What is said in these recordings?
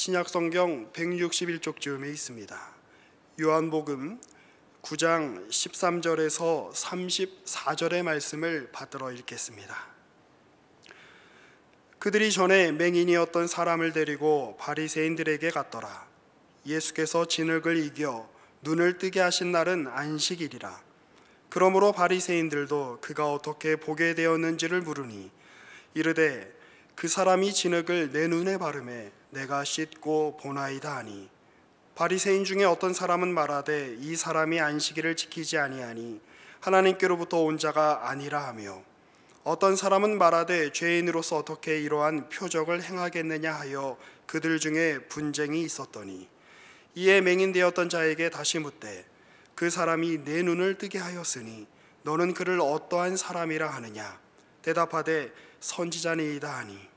신약성경 161쪽쯤에 있습니다. 요한복음 9장 13절에서 34절의 말씀을 받들어 읽겠습니다. 그들이 전에 맹인이었던 사람을 데리고 바리새인들에게 갔더라. 예수께서 진흙을 이겨 눈을 뜨게 하신 날은 안식일이라. 그러므로 바리새인들도 그가 어떻게 보게 되었는지를 물으니 이르되 그 사람이 진흙을 내 눈에 바르매 내가 씻고 보나이다 하니, 바리새인 중에 어떤 사람은 말하되 이 사람이 안식일을 지키지 아니하니 하나님께로부터 온 자가 아니라 하며, 어떤 사람은 말하되 죄인으로서 어떻게 이러한 표적을 행하겠느냐 하여 그들 중에 분쟁이 있었더니, 이에 맹인되었던 자에게 다시 묻되 그 사람이 내 눈을 뜨게 하였으니 너는 그를 어떠한 사람이라 하느냐? 대답하되 선지자니이다 하니,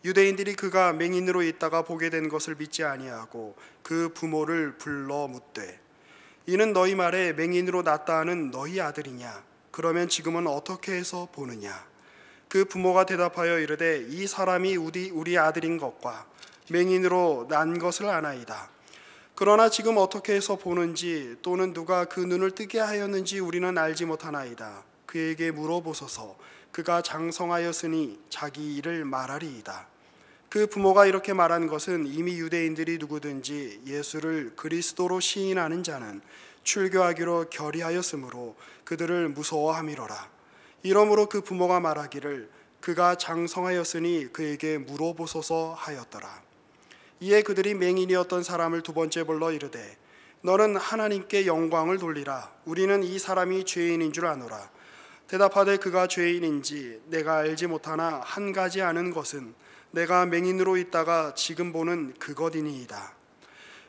유대인들이 그가 맹인으로 있다가 보게 된 것을 믿지 아니하고 그 부모를 불러 묻되 이는 너희 말에 맹인으로 났다 하는 너희 아들이냐? 그러면 지금은 어떻게 해서 보느냐? 그 부모가 대답하여 이르되 이 사람이 우리 아들인 것과 맹인으로 난 것을 아나이다. 그러나 지금 어떻게 해서 보는지 또는 누가 그 눈을 뜨게 하였는지 우리는 알지 못하나이다. 그에게 물어보소서. 그가 장성하였으니 자기 일을 말하리이다. 그 부모가 이렇게 말한 것은 이미 유대인들이 누구든지 예수를 그리스도로 시인하는 자는 출교하기로 결의하였으므로 그들을 무서워함이로라. 이러므로 그 부모가 말하기를 그가 장성하였으니 그에게 물어보소서 하였더라. 이에 그들이 맹인이었던 사람을 두 번째 불러 이르되 너는 하나님께 영광을 돌리라. 우리는 이 사람이 죄인인 줄 아노라. 대답하되 그가 죄인인지 내가 알지 못하나 한 가지 아는 것은 내가 맹인으로 있다가 지금 보는 그것이니이다.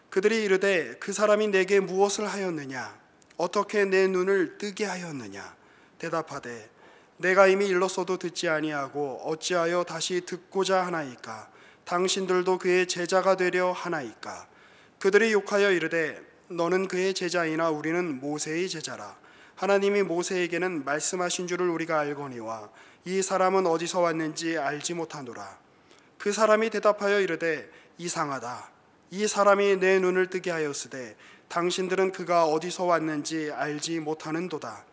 그들이 이르되 그 사람이 내게 무엇을 하였느냐? 어떻게 내 눈을 뜨게 하였느냐? 대답하되 내가 이미 일렀어도 듣지 아니하고 어찌하여 다시 듣고자 하나이까? 당신들도 그의 제자가 되려 하나이까? 그들이 욕하여 이르되 너는 그의 제자이나 우리는 모세의 제자라. 하나님이 모세에게는 말씀하신 줄을 우리가 알거니와 이 사람은 어디서 왔는지 알지 못하노라. 그 사람이 대답하여 이르되 이상하다. 이 사람이 내 눈을 뜨게 하였으되 당신들은 그가 어디서 왔는지 알지 못하는도다.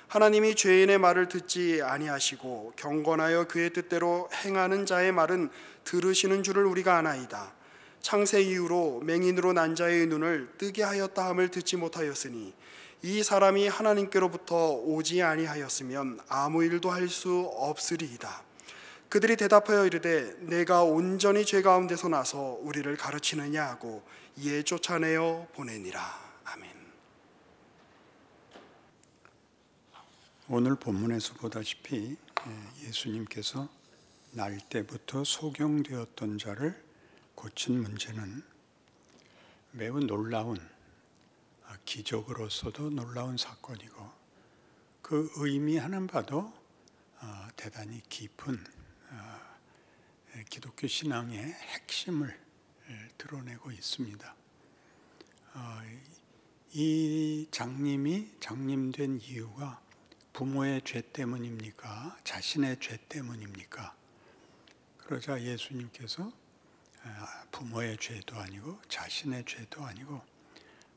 하나님이 죄인의 말을 듣지 아니하시고 경건하여 그의 뜻대로 행하는 자의 말은 들으시는 줄을 우리가 아나이다. 창세 이후로 맹인으로 난 자의 눈을 뜨게 하였다 함을 듣지 못하였으니 이 사람이 하나님께로부터 오지 아니하였으면 아무 일도 할 수 없으리이다. 그들이 대답하여 이르되 내가 온전히 죄 가운데서 나서 우리를 가르치느냐 하고 이에 쫓아내어 보내니라. 아멘. 오늘 본문에서 보다시피 예수님께서 날 때부터 소경되었던 자를 고친 문제는 매우 놀라운, 기적으로서도 놀라운 사건이고 그 의미하는 바도 대단히 깊은 기독교 신앙의 핵심을 드러내고 있습니다. 이 장님된 이유가 부모의 죄 때문입니까? 자신의 죄 때문입니까? 그러자 예수님께서 부모의 죄도 아니고 자신의 죄도 아니고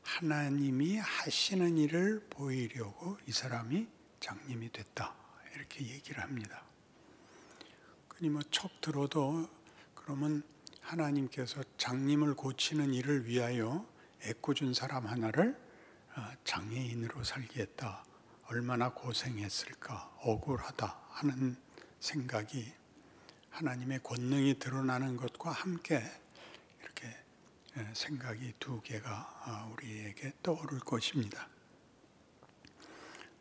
하나님이 하시는 일을 보이려고 이 사람이 장님이 됐다, 이렇게 얘기를 합니다. 그니 척 들어도 그러면 하나님께서 장님을 고치는 일을 위하여 애꿎은 사람 하나를 장애인으로 살게 했다. 얼마나 고생했을까, 억울하다 하는 생각이 하나님의 권능이 드러나는 것과 함께 이렇게 생각이 두 개가 우리에게 떠오를 것입니다.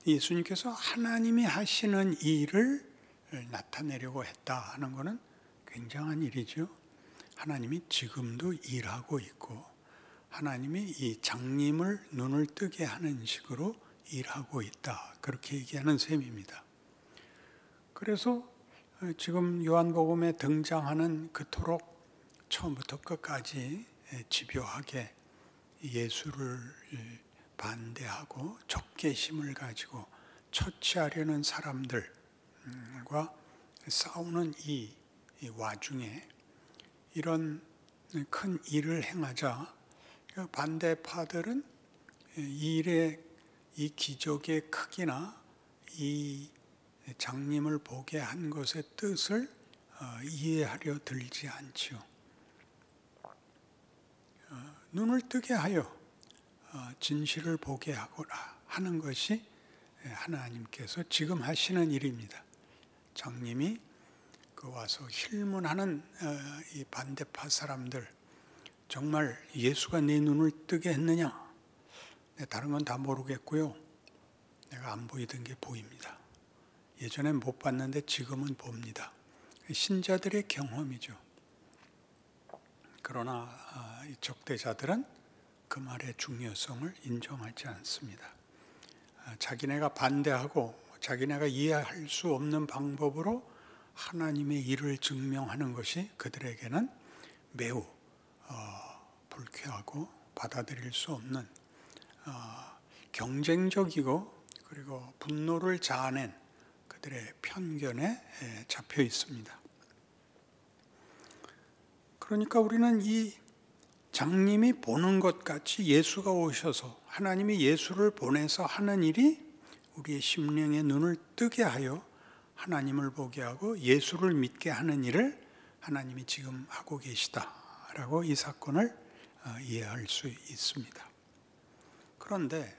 예수님께서 하나님이 하시는 일을 나타내려고 했다 하는 것은 굉장한 일이죠. 하나님이 지금도 일하고 있고 하나님이 이 장님을 눈을 뜨게 하는 식으로 일하고 있다, 그렇게 얘기하는 셈입니다. 그래서 지금 요한복음에 등장하는 그토록 처음부터 끝까지 집요하게 예수를 반대하고 적개심을 가지고 처치하려는 사람들과 싸우는 이 와중에 이런 큰 일을 행하자 반대파들은 이 일의 이 기적의 크기나 이 장님을 보게 한 것의 뜻을 이해하려 들지 않지요. 눈을 뜨게 하여 진실을 보게 하는 것이 하나님께서 지금 하시는 일입니다. 장님이 와서 힐문하는 이 반대파 사람들, 정말 예수가 내 눈을 뜨게 했느냐? 다른 건 다 모르겠고요. 내가 안 보이던 게 보입니다. 예전엔 못 봤는데 지금은 봅니다. 신자들의 경험이죠. 그러나 이 적대자들은 그 말의 중요성을 인정하지 않습니다. 자기네가 반대하고 자기네가 이해할 수 없는 방법으로 하나님의 일을 증명하는 것이 그들에게는 매우 불쾌하고 받아들일 수 없는 경쟁적이고 그리고 분노를 자아낸 그들의 편견에 잡혀 있습니다. 그러니까 우리는 이 장님이 보는 것 같이 예수가 오셔서 하나님이 예수를 보내서 하는 일이 우리의 심령의 눈을 뜨게 하여 하나님을 보게 하고 예수를 믿게 하는 일을 하나님이 지금 하고 계시다라고 이 사건을 이해할 수 있습니다. 그런데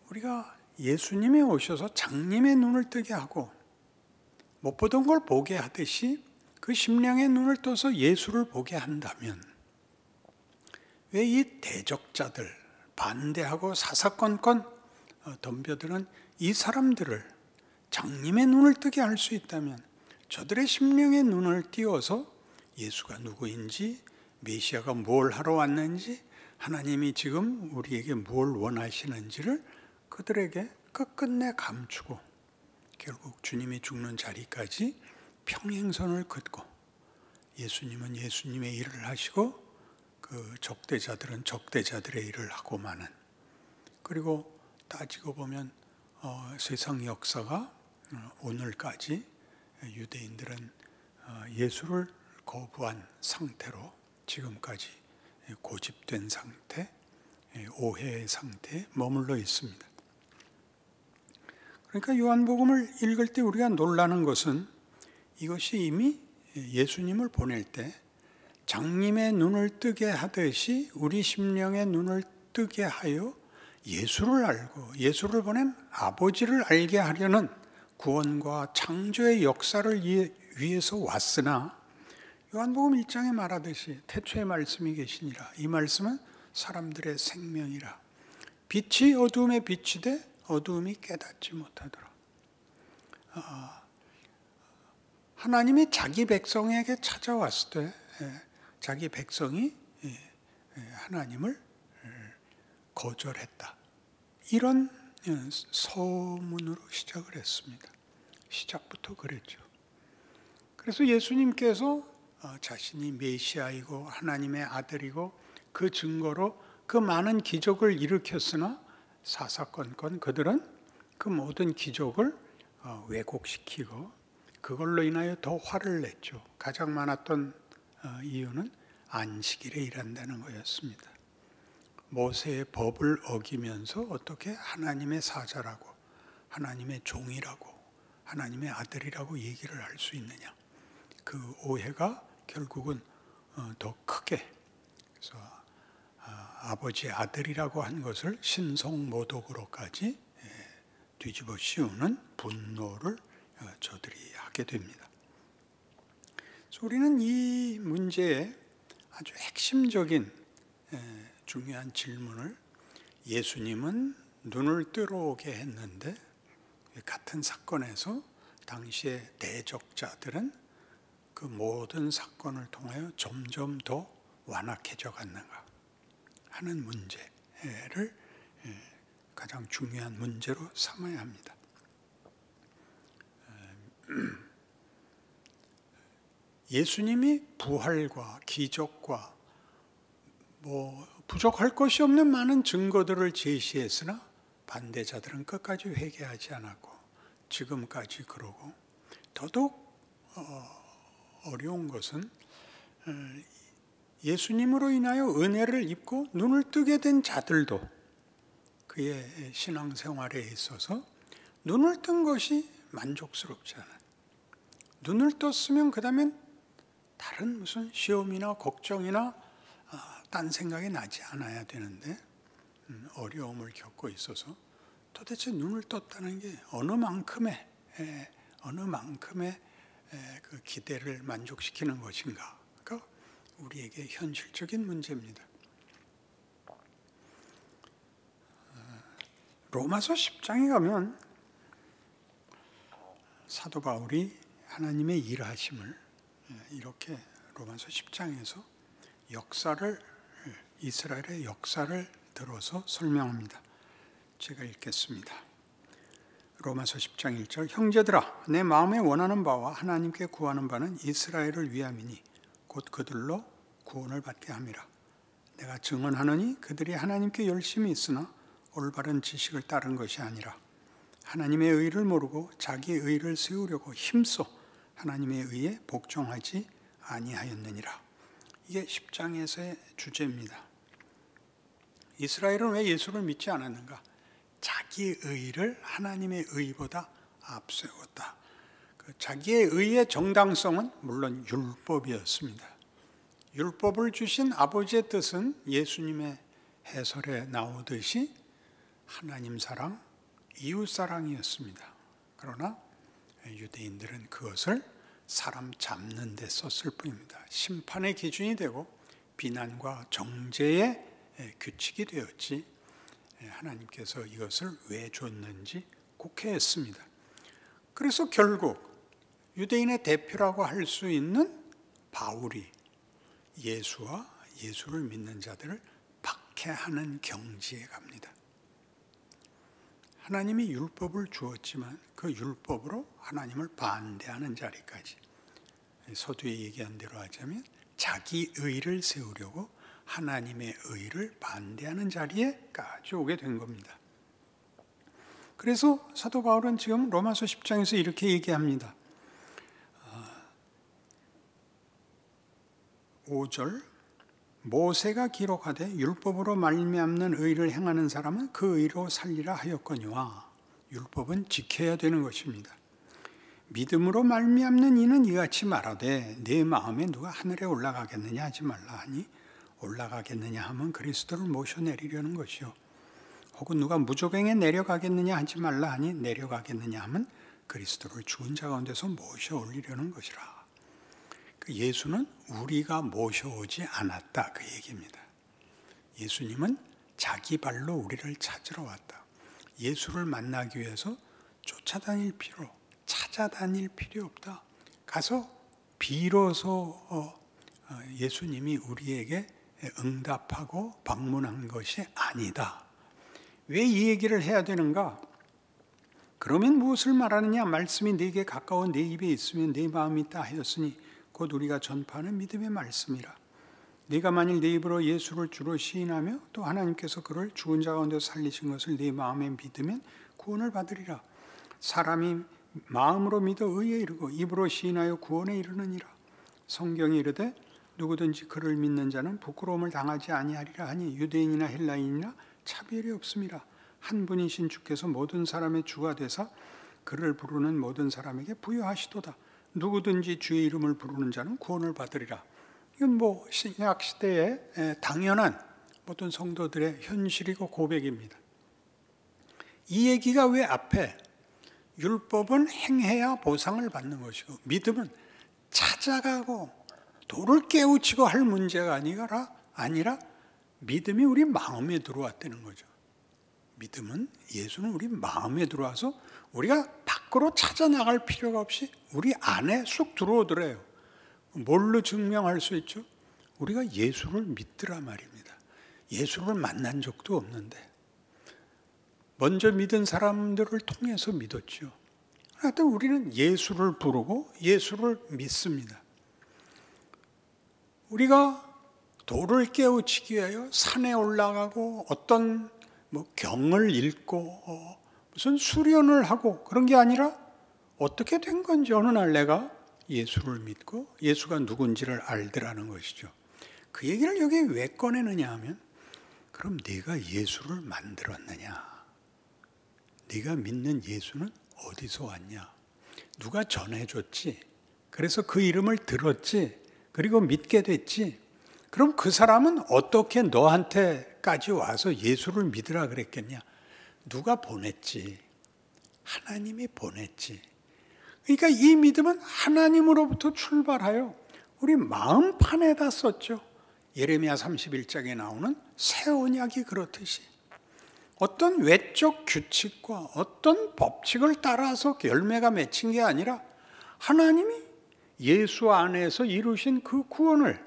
우리가 예수님이 오셔서 장님의 눈을 뜨게 하고 못 보던 걸 보게 하듯이 그 심령의 눈을 떠서 예수를 보게 한다면 왜 이 대적자들, 반대하고 사사건건 덤벼드는 이 사람들을 장님의 눈을 뜨게 할 수 있다면 저들의 심령의 눈을 띄워서 예수가 누구인지, 메시아가 뭘 하러 왔는지, 하나님이 지금 우리에게 뭘 원하시는지를 그들에게 끝끝내 감추고 결국 주님이 죽는 자리까지 평행선을 긋고 예수님은 예수님의 일을 하시고 그 적대자들은 적대자들의 일을 하고 마는, 그리고 따지고 보면 세상 역사가 오늘까지 유대인들은 예수를 거부한 상태로 지금까지 고집된 상태, 오해의 상태에 머물러 있습니다. 그러니까 요한복음을 읽을 때 우리가 놀라는 것은 이것이 이미 예수님을 보낼 때 장님의 눈을 뜨게 하듯이 우리 심령의 눈을 뜨게 하여 예수를 알고 예수를 보낸 아버지를 알게 하려는 구원과 창조의 역사를 위해서 왔으나 요한복음 1장에 말하듯이 태초에 말씀이 계시니라. 이 말씀은 사람들의 생명이라. 빛이 어두움에 비치되 어두움이 깨닫지 못하더라. 하나님이 자기 백성에게 찾아왔을 때 자기 백성이 하나님을 거절했다. 이런 소문으로 시작을 했습니다. 시작부터 그랬죠. 그래서 예수님께서 자신이 메시아이고 하나님의 아들이고 그 증거로 그 많은 기적을 일으켰으나 사사건건 그들은 그 모든 기적을 왜곡시키고 그걸로 인하여 더 화를 냈죠. 가장 많았던 이유는 안식일에 일한다는 거였습니다. 모세의 법을 어기면서 어떻게 하나님의 사자라고 하나님의 종이라고 하나님의 아들이라고 얘기를 할 수 있느냐. 그 오해가 결국은 더 크게, 그래서 아버지의 아들이라고 한 것을 신성모독으로까지 뒤집어 씌우는 분노를 저들이 하게 됩니다. 그래서 우리는 이 문제에 아주 핵심적인 중요한 질문을, 예수님은 눈을 뜨러오게 했는데 같은 사건에서 당시의 대적자들은 그 모든 사건을 통하여 점점 더 완악해져 갔는가 하는 문제를 가장 중요한 문제로 삼아야 합니다. 예수님이 부활과 기적과 부족할 것이 없는 많은 증거들을 제시했으나 반대자들은 끝까지 회개하지 않았고 지금까지 그러고, 더더욱 어려운 것은 예수님으로 인하여 은혜를 입고 눈을 뜨게 된 자들도 그의 신앙생활에 있어서 눈을 뜬 것이 만족스럽지 않아요. 눈을 떴으면 그 다음엔 다른 무슨 시험이나 걱정이나 딴 생각이 나지 않아야 되는데 어려움을 겪고 있어서 도대체 눈을 떴다는 게 어느 만큼의 그 기대를 만족시키는 것인가가 우리에게 현실적인 문제입니다. 로마서 10장에 가면 사도 바울이 하나님의 일하심을 이렇게 로마서 10장에서 이스라엘의 역사를 들어서 설명합니다. 제가 읽겠습니다. 로마서 10장 1절 형제들아 내 마음에 원하는 바와 하나님께 구하는 바는 이스라엘을 위함이니 곧 그들로 구원을 받게 함이라. 내가 증언하노니 그들이 하나님께 열심히 있으나 올바른 지식을 따른 것이 아니라 하나님의 의를 모르고 자기의 의를 세우려고 힘써 하나님의 의에 복종하지 아니하였느니라. 이게 10장에서의 주제입니다. 이스라엘은 왜 예수를 믿지 않았는가? 자기의 의를 하나님의 의보다 앞세웠다. 자기의 의의 정당성은 물론 율법이었습니다. 율법을 주신 아버지의 뜻은 예수님의 해설에 나오듯이 하나님 사랑, 이웃 사랑이었습니다. 그러나 유대인들은 그것을 사람 잡는 데 썼을 뿐입니다. 심판의 기준이 되고 비난과 정죄의 규칙이 되었지 하나님께서 이것을 왜 줬는지 곡해했습니다. 그래서 결국 유대인의 대표라고 할 수 있는 바울이 예수와 예수를 믿는 자들을 박해하는 경지에 갑니다. 하나님이 율법을 주었지만 그 율법으로 하나님을 반대하는 자리까지, 서두에 얘기한 대로 하자면 자기 의를 세우려고 하나님의 의를 반대하는 자리에까지 오게 된 겁니다. 그래서 사도 바울은 지금 로마서 10장에서 이렇게 얘기합니다. 5절 모세가 기록하되 율법으로 말미암는 의를 행하는 사람은 그 의로 살리라 하였거니와 율법은 지켜야 되는 것입니다. 믿음으로 말미암는 이는 이같이 말하되 내 마음에 누가 하늘에 올라가겠느냐 하지 말라 하니 올라가겠느냐 하면 그리스도를 모셔내리려는 것이요 혹은 누가 무조갱에 내려가겠느냐 하지 말라 하니 내려가겠느냐 하면 그리스도를 죽은 자 가운데서 모셔 올리려는 것이라. 예수는 우리가 모셔오지 않았다 그 얘기입니다. 예수님은 자기 발로 우리를 찾으러 왔다. 예수를 만나기 위해서 찾아다닐 필요 없다. 가서 비로소 예수님이 우리에게 응답하고 방문한 것이 아니다. 왜 이 얘기를 해야 되는가? 그러면 무엇을 말하느냐? 말씀이 네게 가까워 네 입에 있으면 네 마음이 있다 하였으니 곧 우리가 전파하는 믿음의 말씀이라. 네가 만일 네 입으로 예수를 주로 시인하며 또 하나님께서 그를 죽은 자 가운데 살리신 것을 네 마음에 믿으면 구원을 받으리라. 사람이 마음으로 믿어 의에 이르고 입으로 시인하여 구원에 이르느니라. 성경이 이르되 누구든지 그를 믿는 자는 부끄러움을 당하지 아니하리라 하니 유대인이나 헬라인이나 차별이 없음이라. 한 분이신 주께서 모든 사람의 주가 되사 그를 부르는 모든 사람에게 부여하시도다. 누구든지 주의 이름을 부르는 자는 구원을 받으리라. 이건 신약 시대에 당연한 모든 성도들의 현실이고 고백입니다. 이 얘기가 왜 앞에 율법은 행해야 보상을 받는 것이고 믿음은 찾아가고 돌을 깨우치고 할 문제가 아니라 믿음이 우리 마음에 들어왔다는 거죠. 믿음은 예수는 우리 마음에 들어와서 우리가 밖으로 찾아나갈 필요가 없이 우리 안에 쑥 들어오더래요. 뭘로 증명할 수 있죠? 우리가 예수를 믿더라 말입니다. 예수를 만난 적도 없는데 먼저 믿은 사람들을 통해서 믿었죠. 하여튼 우리는 예수를 부르고 예수를 믿습니다. 우리가 돌을 깨우치기 위하여 산에 올라가고 어떤 경을 읽고 무슨 수련을 하고 그런 게 아니라 어떻게 된 건지 어느 날 내가 예수를 믿고 예수가 누군지를 알더라는 것이죠. 그 얘기를 여기 왜 꺼내느냐 하면, 그럼 네가 예수를 만들었느냐? 네가 믿는 예수는 어디서 왔냐? 누가 전해줬지? 그래서 그 이름을 들었지? 그리고 믿게 됐지? 그럼 그 사람은 어떻게 너한테까지 와서 예수를 믿으라 그랬겠냐? 누가 보냈지? 하나님이 보냈지. 그러니까 이 믿음은 하나님으로부터 출발하여 우리 마음판에다 썼죠. 예레미야 31장에 나오는 새 언약이 그렇듯이 어떤 외적 규칙과 어떤 법칙을 따라서 열매가 맺힌 게 아니라 하나님이 예수 안에서 이루신 그 구원을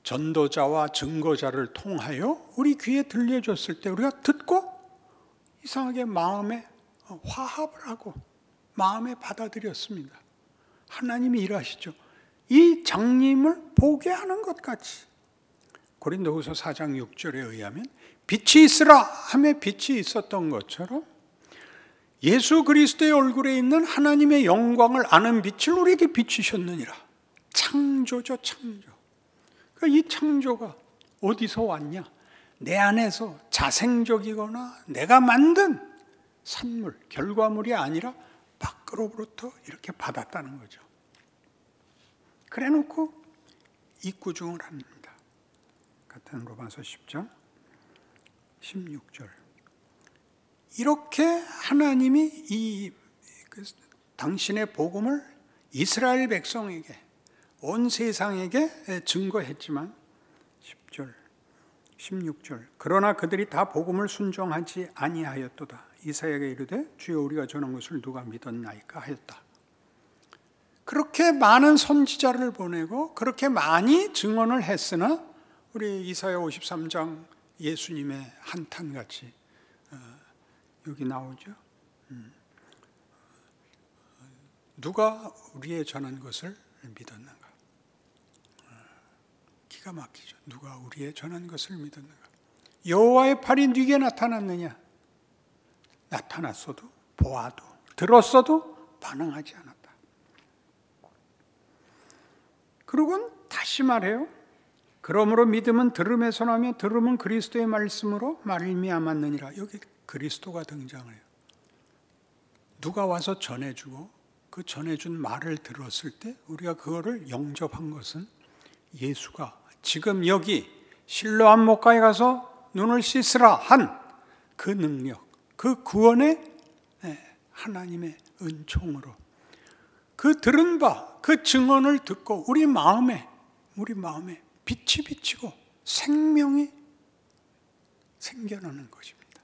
전도자와 증거자를 통하여 우리 귀에 들려줬을 때 우리가 듣고 이상하게 마음에 화합을 하고 마음에 받아들였습니다. 하나님이 일하시죠. 이 장님을 보게 하는 것 같이. 고린도후서 4장 6절에 의하면 빛이 있으라 하며 빛이 있었던 것처럼 예수 그리스도의 얼굴에 있는 하나님의 영광을 아는 빛을 우리에게 비추셨느니라. 창조죠, 창조. 그러니까 이 창조가 어디서 왔냐? 내 안에서 자생적이거나 내가 만든 산물, 결과물이 아니라 밖으로부터 이렇게 받았다는 거죠. 그래 놓고 입구중을 합니다. 같은 로마서 10장 16절. 이렇게 하나님이 당신의 복음을 이스라엘 백성에게, 온 세상에게 증거했지만 10절, 16절. 그러나 그들이 다 복음을 순종하지 아니하였도다. 이사야에게 이르되 주여 우리가 전한 것을 누가 믿었나이까 하였다. 그렇게 많은 선지자를 보내고 그렇게 많이 증언을 했으나 우리 이사야 53장 예수님의 한탄같이 여기 나오죠. 누가 우리의 전한 것을 믿었는가? 기가 막히죠. 누가 우리의 전한 것을 믿었는가? 여호와의 팔이 네게 나타났느냐? 나타났어도 보아도 들었어도 반응하지 않았다. 그리고는 다시 말해요. 그러므로 믿음은 들음에서 나며 들음은 그리스도의 말씀으로 말미암았느니라. 여기 그리스도가 등장을 해요. 누가 와서 전해주고 그 전해준 말을 들었을 때 우리가 그거를 영접한 것은 예수가 지금 여기 실로암 목가에 가서 눈을 씻으라 한 그 능력, 그 구원의 하나님의 은총으로 그 들은 바, 그 증언을 듣고 우리 마음에 빛이 비치고 생명이 생겨나는 것입니다.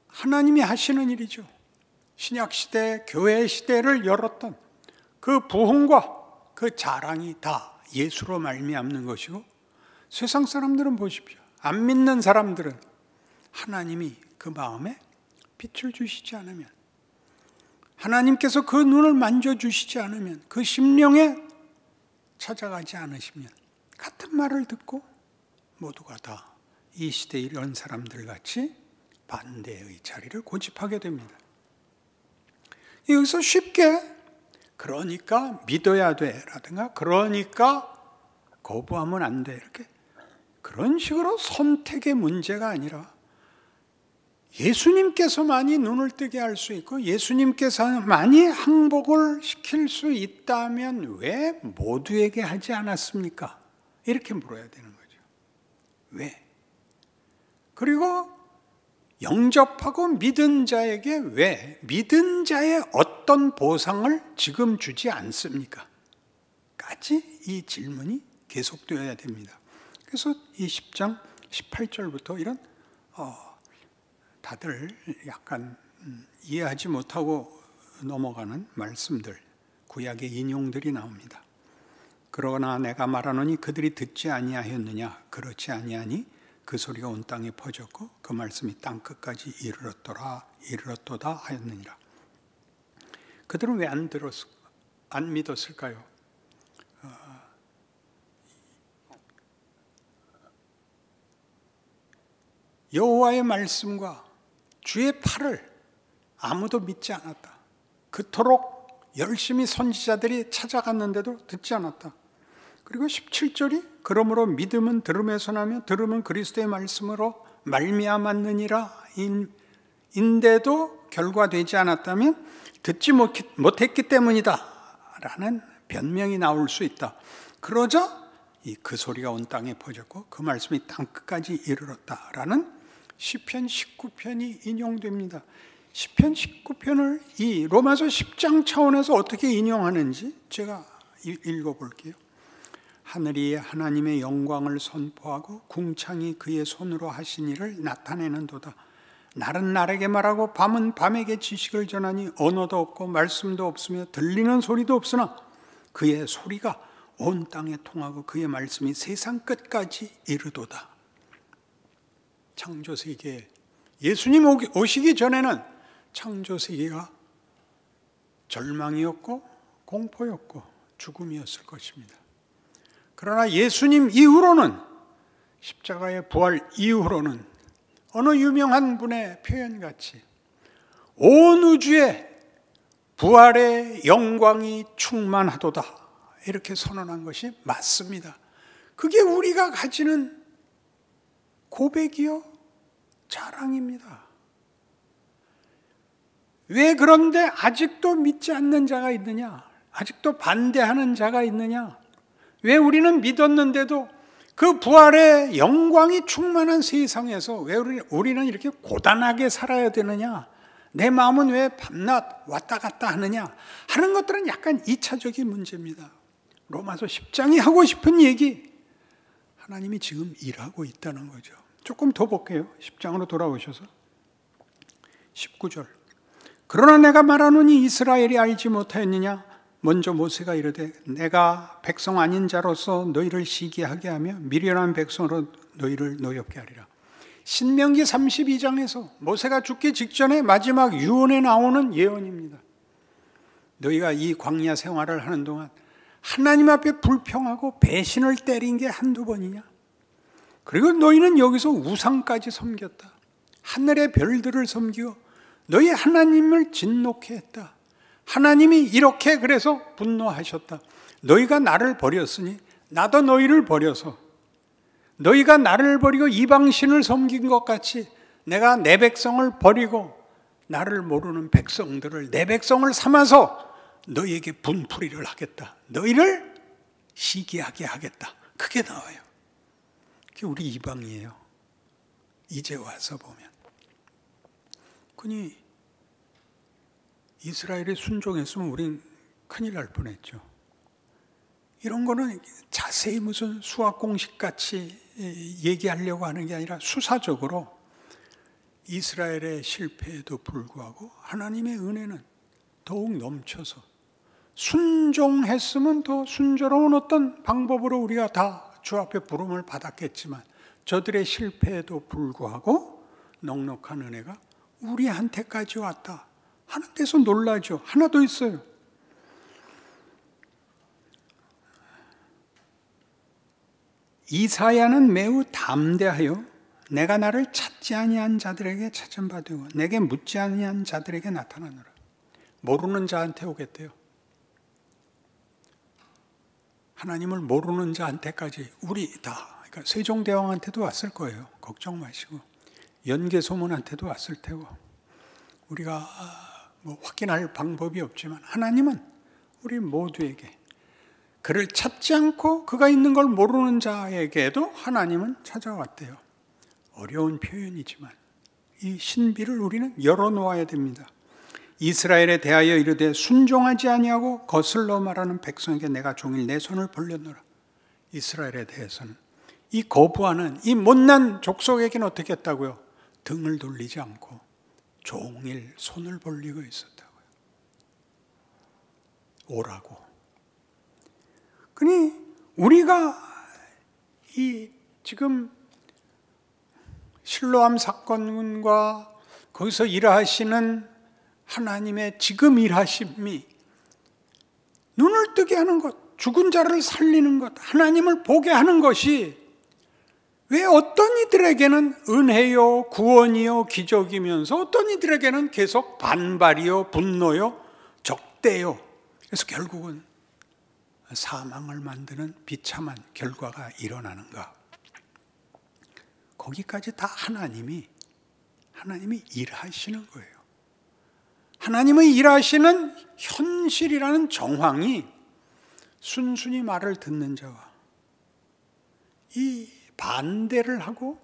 하나님이 하시는 일이죠. 신약시대, 교회 시대를 열었던 그 부흥과 그 자랑이 다 예수로 말미암는 것이고, 세상 사람들은 보십시오. 안 믿는 사람들은 하나님이 그 마음에 빛을 주시지 않으면, 하나님께서 그 눈을 만져주시지 않으면, 그 심령에 찾아가지 않으시면 같은 말을 듣고 모두가 다 이 시대에 이런 사람들 같이 반대의 자리를 고집하게 됩니다. 여기서 쉽게 그러니까 믿어야 돼 라든가 그러니까 거부하면 안 돼 이렇게 그런 식으로 선택의 문제가 아니라 예수님께서만이 눈을 뜨게 할 수 있고 예수님께서만이 항복을 시킬 수 있다면 왜 모두에게 하지 않았습니까? 이렇게 물어야 되는 거죠. 왜? 그리고 영접하고 믿은 자에게 왜 믿은 자의 어떤 보상을 지금 주지 않습니까? 까지 이 질문이 계속되어야 됩니다. 그래서 이 10장 18절부터 이런 다들 약간 이해하지 못하고 넘어가는 말씀들, 구약의 인용들이 나옵니다. 그러나 내가 말하노니 그들이 듣지 아니하였느냐? 그렇지 아니하니 그 소리가 온 땅에 퍼졌고 그 말씀이 땅 끝까지 이르렀도다 하였느니라. 그들은 왜 안 믿었을까요? 여호와의 말씀과 주의 팔을 아무도 믿지 않았다. 그토록 열심히 선지자들이 찾아갔는데도 듣지 않았다. 그리고 17절이 그러므로 믿음은 들음에서 나며 들음은 그리스도의 말씀으로 말미암았느니라 인데도 결과되지 않았다면 듣지 못했기 때문이다 라는 변명이 나올 수 있다. 그러자 그 소리가 온 땅에 퍼졌고 그 말씀이 땅 끝까지 이르렀다라는 시편 19편이 인용됩니다. 시편 19편을 이 로마서 10장 차원에서 어떻게 인용하는지 제가 읽어볼게요. 하늘이 하나님의 영광을 선포하고 궁창이 그의 손으로 하신 일을 나타내는도다. 날은 날에게 말하고 밤은 밤에게 지식을 전하니 언어도 없고 말씀도 없으며 들리는 소리도 없으나 그의 소리가 온 땅에 통하고 그의 말씀이 세상 끝까지 이르도다. 창조세계에 예수님 오시기 전에는 창조세계가 절망이었고 공포였고 죽음이었을 것입니다. 그러나 예수님 이후로는, 십자가의 부활 이후로는 어느 유명한 분의 표현같이 온 우주에 부활의 영광이 충만하도다 이렇게 선언한 것이 맞습니다. 그게 우리가 가지는 고백이요 자랑입니다. 왜 그런데 아직도 믿지 않는 자가 있느냐? 아직도 반대하는 자가 있느냐? 왜 우리는 믿었는데도 그 부활의 영광이 충만한 세상에서 왜 우리는 이렇게 고단하게 살아야 되느냐? 내 마음은 왜 밤낮 왔다 갔다 하느냐? 하는 것들은 약간 2차적인 문제입니다. 로마서 10장이 하고 싶은 얘기, 하나님이 지금 일하고 있다는 거죠. 조금 더 볼게요. 10장으로 돌아오셔서 19절. 그러나 내가 말하노니 이스라엘이 알지 못하였느냐? 먼저 모세가 이르되 내가 백성 아닌 자로서 너희를 시기하게 하며 미련한 백성으로 너희를 노엽게 하리라. 신명기 32장에서 모세가 죽기 직전에 마지막 유언에 나오는 예언입니다. 너희가 이 광야 생활을 하는 동안 하나님 앞에 불평하고 배신을 때린 게 한두 번이냐? 그리고 너희는 여기서 우상까지 섬겼다. 하늘의 별들을 섬기고 너희 하나님을 진노케 했다. 하나님이 이렇게 그래서 분노하셨다. 너희가 나를 버렸으니 나도 너희를 버려서 너희가 나를 버리고 이방신을 섬긴 것 같이 내가 내 백성을 버리고 나를 모르는 백성들을 내 백성을 삼아서 너희에게 분풀이를 하겠다. 너희를 시기하게 하겠다. 그게 나와요. 그게 우리 이방이에요. 이제 와서 보면. 그니 이스라엘이 순종했으면 우린 큰일 날 뻔했죠. 이런 거는 자세히 무슨 수학 공식같이 얘기하려고 하는 게 아니라 수사적으로 이스라엘의 실패에도 불구하고 하나님의 은혜는 더욱 넘쳐서 순종했으면 더 순조로운 어떤 방법으로 우리가 다 주 앞에 부름을 받았겠지만 저들의 실패에도 불구하고 넉넉한 은혜가 우리한테까지 왔다 하는 데서 놀라죠. 하나 더 있어요. 이사야는 매우 담대하여 내가 나를 찾지 아니한 자들에게 찾은 바 되고 내게 묻지 아니한 자들에게 나타나노라. 모르는 자한테 오겠대요. 하나님을 모르는 자한테까지 우리 다, 그러니까 세종대왕한테도 왔을 거예요. 걱정 마시고. 연개소문한테도 왔을 테고. 우리가 뭐 확인할 방법이 없지만 하나님은 우리 모두에게 그를 찾지 않고 그가 있는 걸 모르는 자에게도 하나님은 찾아왔대요. 어려운 표현이지만 이 신비를 우리는 열어놓아야 됩니다. 이스라엘에 대하여 이르되 순종하지 아니하고 거슬러 말하는 백성에게 내가 종일 내 손을 벌렸노라. 이스라엘에 대해서는 이 거부하는 이 못난 족속에게는 어떻게 했다고요? 등을 돌리지 않고 종일 손을 벌리고 있었다고요. 오라고. 그니 우리가 이 지금 실로암 사건과 거기서 일하시는 하나님의 지금 일하심이 눈을 뜨게 하는 것, 죽은 자를 살리는 것, 하나님을 보게 하는 것이 왜 어떤 이들에게는 은혜요, 구원이요, 기적이면서 어떤 이들에게는 계속 반발이요, 분노요, 적대요, 그래서 결국은 사망을 만드는 비참한 결과가 일어나는가? 거기까지 다 하나님이 일하시는 거예요. 하나님의 일하시는 현실이라는 정황이 순순히 말을 듣는 자와 이 반대를 하고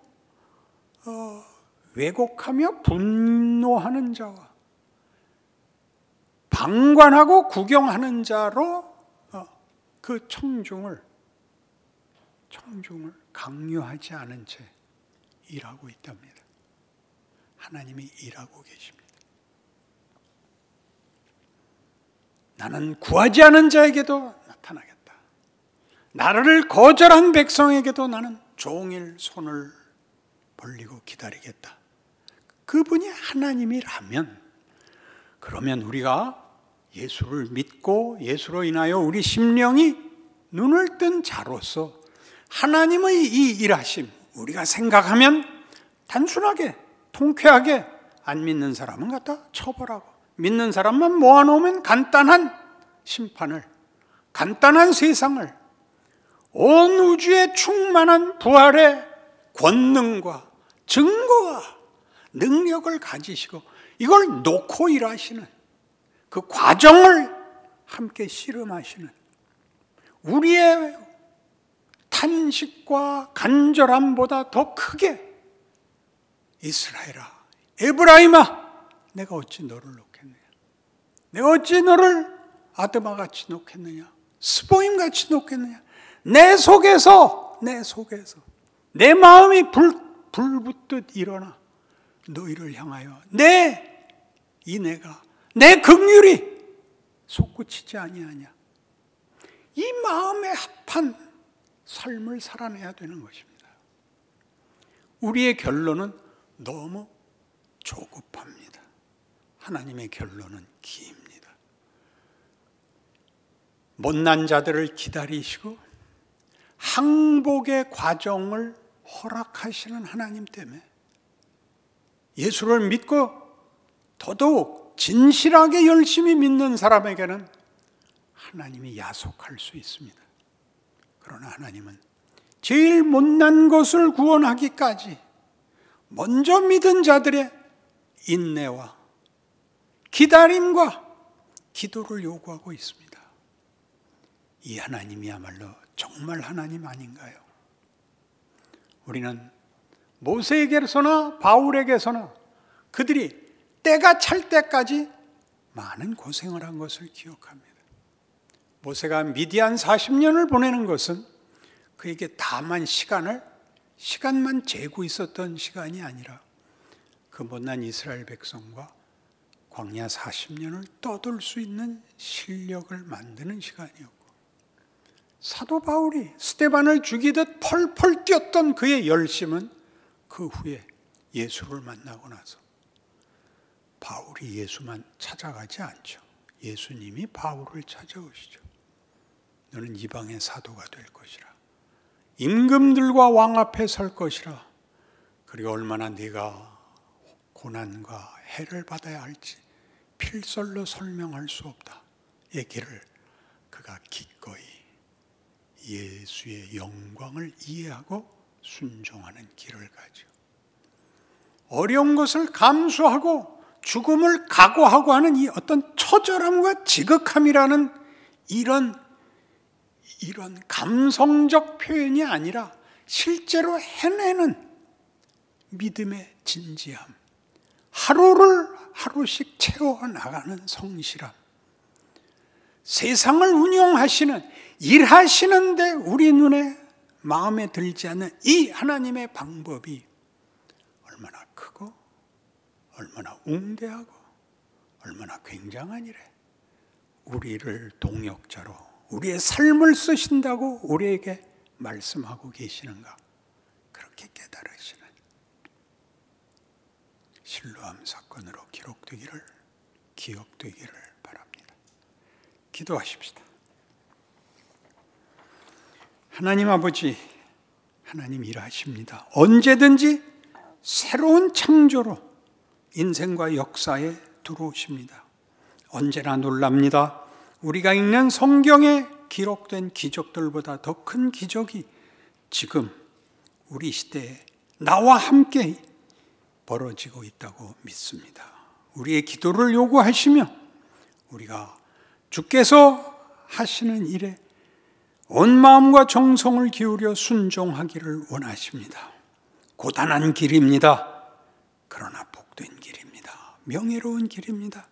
왜곡하며 분노하는 자와 방관하고 구경하는 자로 그 청중을 강요하지 않은 채 일하고 있답니다. 하나님이 일하고 계십니다. 나는 구하지 않은 자에게도 나타나겠다. 나를 거절한 백성에게도 나는 종일 손을 벌리고 기다리겠다. 그분이 하나님이라면, 그러면 우리가 예수를 믿고 예수로 인하여 우리 심령이 눈을 뜬 자로서 하나님의 이 일하심, 우리가 생각하면 단순하게 통쾌하게 안 믿는 사람은 갖다 처벌하고 믿는 사람만 모아놓으면 간단한 심판을, 간단한 세상을, 온 우주에 충만한 부활의 권능과 증거와 능력을 가지시고 이걸 놓고 일하시는 그 과정을 함께 씨름하시는 우리의 탄식과 간절함보다 더 크게 이스라엘아, 에브라임아, 내가 어찌 너를 놓겠느냐? 내가 어찌 너를 아드마같이 놓겠느냐? 스보임같이 놓겠느냐? 내 속에서 내 마음이 불붙듯 일어나 너희를 향하여 내 긍휼이 솟구치지 아니하냐? 이 마음에 합한 삶을 살아내야 되는 것입니다. 우리의 결론은 너무 조급합니다. 하나님의 결론은 깁니다. 못난 자들을 기다리시고 항복의 과정을 허락하시는 하나님 때문에 예수를 믿고 더더욱 진실하게 열심히 믿는 사람에게는 하나님이 야속할 수 있습니다. 그러나 하나님은 제일 못난 것을 구원하기까지 먼저 믿은 자들의 인내와 기다림과 기도를 요구하고 있습니다. 이 하나님이야말로 정말 하나님 아닌가요? 우리는 모세에게서나 바울에게서나 그들이 때가 찰 때까지 많은 고생을 한 것을 기억합니다. 모세가 미디안 40년을 보내는 것은 그에게 다만 시간만 재고 있었던 시간이 아니라 그 못난 이스라엘 백성과 광야 40년을 떠돌 수 있는 실력을 만드는 시간이었고, 사도 바울이 스데반을 죽이듯 펄펄 뛰었던 그의 열심은 그 후에 예수를 만나고 나서 바울이 예수만 찾아가지 않죠. 예수님이 바울을 찾아오시죠. 너는 이방의 사도가 될 것이라. 임금들과 왕 앞에 설 것이라. 그리고 얼마나 네가 고난과 해를 받아야 할지 필설로 설명할 수 없다. 이 길을 그가 기꺼이 예수의 영광을 이해하고 순종하는 길을 가죠. 어려운 것을 감수하고 죽음을 각오하고 하는 이 어떤 처절함과 지극함이라는 이런 감성적 표현이 아니라 실제로 해내는 믿음의 진지함, 하루를 하루씩 채워나가는 성실함, 세상을 운영하시는, 일하시는데 우리 눈에 마음에 들지 않는 이 하나님의 방법이 얼마나 크고 얼마나 웅대하고 얼마나 굉장한 일에 우리를 동역자로 우리의 삶을 쓰신다고 우리에게 말씀하고 계시는가, 그렇게 깨달으시는 실로암 사건으로 기억되기를 바랍니다. 기도하십시다. 하나님 아버지, 하나님 일하십니다. 언제든지 새로운 창조로 인생과 역사에 들어오십니다. 언제나 놀랍니다. 우리가 읽는 성경에 기록된 기적들보다 더 큰 기적이 지금 우리 시대에 나와 함께 벌어지고 있다고 믿습니다. 우리의 기도를 요구하시며 우리가 주께서 하시는 일에 온 마음과 정성을 기울여 순종하기를 원하십니다. 고단한 길입니다. 그러나 복된 길입니다. 명예로운 길입니다.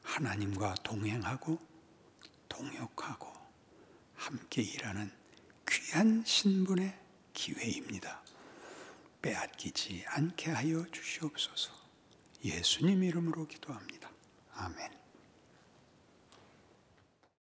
하나님과 동행하고 동역하고 함께 일하는 귀한 신분의 기회입니다. 빼앗기지 않게 하여 주시옵소서. 예수님 이름으로 기도합니다. 아멘.